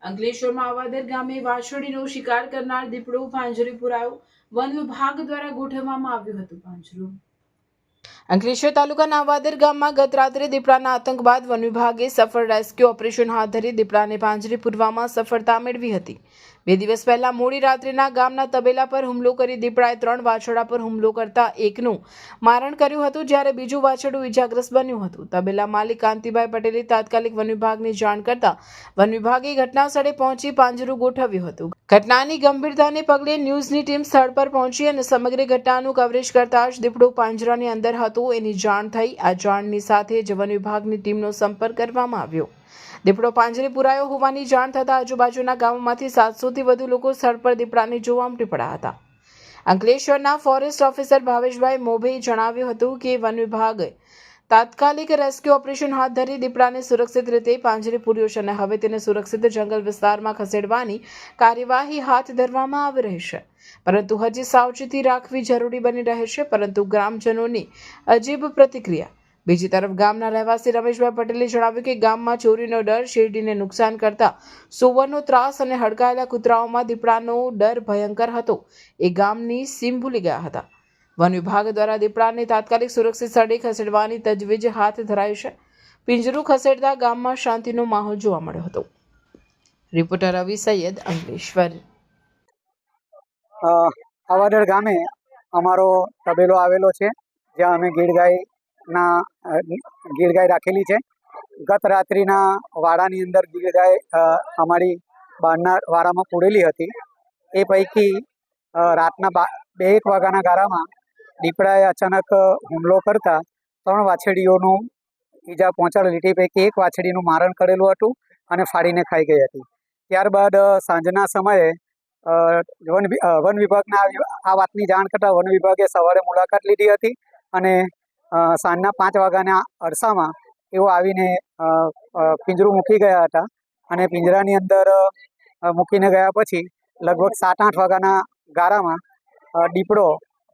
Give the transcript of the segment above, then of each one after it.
અંકલેશ્વરમાં આવાદર ગામે વાછરડીનો શિકાર કરનાર દીપડો પાંજરે પુરાયો. વન વિભાગ દ્વારા ગોઠવવામાં આવ્યું હતું પાંજરું. અંકલેશ્વર તાલુકાના આવાદર ગામમાં ગત રાત્રે દીપડાના આતંક બાદ વન વિભાગે સફળ રેસ્ક્યુ ઓપરેશન હાથ ધરી દીપડાને પાંજરે પૂરવામાં સફળતા મેળવી હતી. 2 દિવસ પહેલા મોડી રાત્રિના ગામના તબેલા પર હુમલો કરી દીપડાએ 3 વાછરડા પર હુમલો કરતા એકનું મારણ કર્યું હતું, જ્યારે બીજું વાછરડું ઈજાગ્રસ્ત બન્યું હતું. તબેલા માલિક કાંતિભાઈ પટેલે તાત્કાલિક વન વિભાગને જાણ કરતા વન વિભાગે ઘટના સ્થળે પહોંચી પાંજરું ગોઠવ્યું હતું. ઘટનાની ગંભીરતાને પગલે ન્યૂઝની ટીમ સ્થળ પર પહોંચી અને સમગ્ર ઘટનાનું કવરેજ કરતા જ દીપડો પાંજરાની અંદર હતો એની જાણ થઈ. આ જાણની સાથે જ વન વિભાગની ટીમનો સંપર્ક કરવામાં આવ્યો. દીપડો પાંજરે પુરાયો હોવાની જાણ થતાં આજુબાજુના ગામોમાંથી 700થી વધુ લોકો સ્થળ પર દીપડાને જોવા ઉમટી પડ્યા હતા. અંકલેશ્વરના ફોરેસ્ટ ઓફિસર ભાવેશભાઈ મોભેએ જણાવ્યું હતું કે વન વિભાગે તાત્કાલિક રેસ્ક્યુ ઓપરેશન હાથ ધરી દીપડાને સુરક્ષિત રીતે પાંજરે પૂર્યો છે અને હવે તેને સુરક્ષિત જંગલ વિસ્તારમાં ખસેડવાની કાર્યવાહી હાથ ધરવામાં આવી રહી છે. પરંતુ હજી સાવચેતી રાખવી જરૂરી બની રહે છે. પરંતુ ગ્રામજનોની અજીબ પ્રતિક્રિયા. બીજી તરફ ગામના રહેવાસી રમેશભાઈ પટેલે જણાવ્યું કે ગામમાં ચોરીનો ડર, શેરડીને નુકસાન કરતા સુવરનો ત્રાસ અને હડકાયેલા કૂતરાઓમાં દીપડાનો ડર ભયંકર હતો. એ ગામની સીમ ભૂલી ગયા હતા. વન વિભાગ દ્વારા દીપડાને તાત્કાલિક સુરક્ષિત સ્થળે ખસેડવાની તજવીજ હાથ ધરાઈ છે. પિંજરું ખસેડતા ગામમાં શાંતિનો માહોલ જોવા મળ્યો હતો. રિપોર્ટર રવિ સૈયદ, અંકલેશ્વર. આવાદર ગામે અમારો તબેલો આવેલો છે, જ્યાં અમે ગીર ગાય રાખેલી છે. ગત રાત્રિના વાડાની અંદર ગીર ગાય અમારી બહારના વાડામાં પૂરેલી હતી. એ પૈકી રાતના 2-1 વાગ્યાના ગાળામાં દીપડાએ અચાનક હુમલો કરતા 3 વાછરડીઓનું ઈજા પહોંચાડેલી. તે પૈકી 1 વાછરડીનું મારણ કરેલું હતું અને ફાડીને ખાઈ ગઈ હતી. ત્યારબાદ સાંજના સમયે વન વિભાગના આ વાતની જાણ કરતાં વન વિભાગે સવારે મુલાકાત લીધી હતી અને સાંજના 5 વાગ્યાના અરસામાં તેઓ આવીને પિંજરું મૂકી ગયા હતા. અને પિંજરાની અંદર મૂકીને ગયા પછી લગભગ 7-8 વાગ્યાના ગાળામાં દીપડો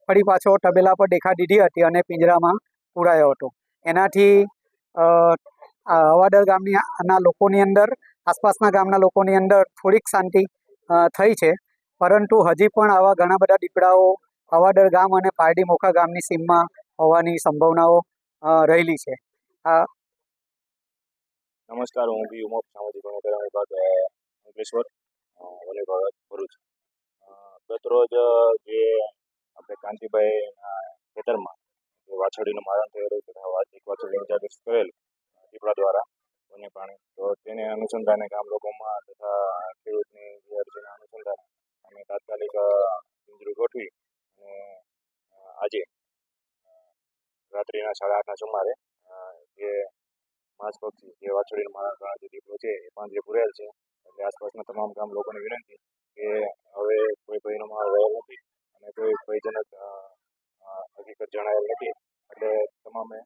ફરી પાછો તબેલા પર દેખા દીધી હતી અને પિંજરામાં પૂરાયો હતો. એનાથી આવાદર ગામના લોકોની અંદર, આસપાસના ગામના લોકોની અંદર થોડીક શાંતિ થઈ છે. પરંતુ હજી પણ આવા ઘણા બધા દીપડાઓ આવાદર ગામ અને પારડી મોખા ગામની સીમમાં હોવાની સંભાવનાઓ રહેલી છે. નમસ્કાર, હું બી ઉમપ સામાજિક વનીકરણ વિભાગ અંકલેશ્વર, વન વિભાગ ભરૂચ. ગત રોજ જે આપણે કાંતિભાઈના ખેતરમાં જે વાછરડીનું મારણ થયેલું તથા એક વાછરડીને ઈજાગ્રસ્ત કરેલ દીપડા દ્વારા વન્ય પ્રાણી, તો તેને અનુસંધાને ગામ લોકોમાં તથા ખેડૂતની જે અરજીના અનુસંધાને અમે તાત્કાલિક પિંજરું ગોઠવી અને આજે રાત્રિના 8:30ના સુમારે જે માંસ પક્ષી જે વાછરડીનું મારણ કરનાર જે દીપડો છે એ પાંજરે પૂરેલ છે. એટલે આસપાસના તમામ ગામ લોકોને વિનંતી કે હવે કોઈ ભયનો માહોલ રહેલ નથી અને કોઈ ભયજનક હકીકત જણાયેલ નથી. એટલે તમામે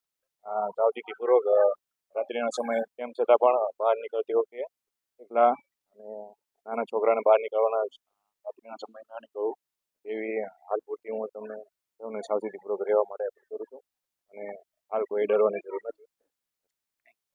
સાવચેતીપૂર્વક રાત્રિના સમયે તેમ છતાં પણ બહાર નીકળતી વખતે એકલા અને નાના છોકરાને બહાર નીકળવાના રાત્રિના સમયે ના નીકળવું એવી હાલ પૂરતી હું તમને સૌને સાવચેતીપૂર્વક રહેવા માટે અપીલ કરું છું. અને હાલ કોઈ ડરવાની જરૂર નથી.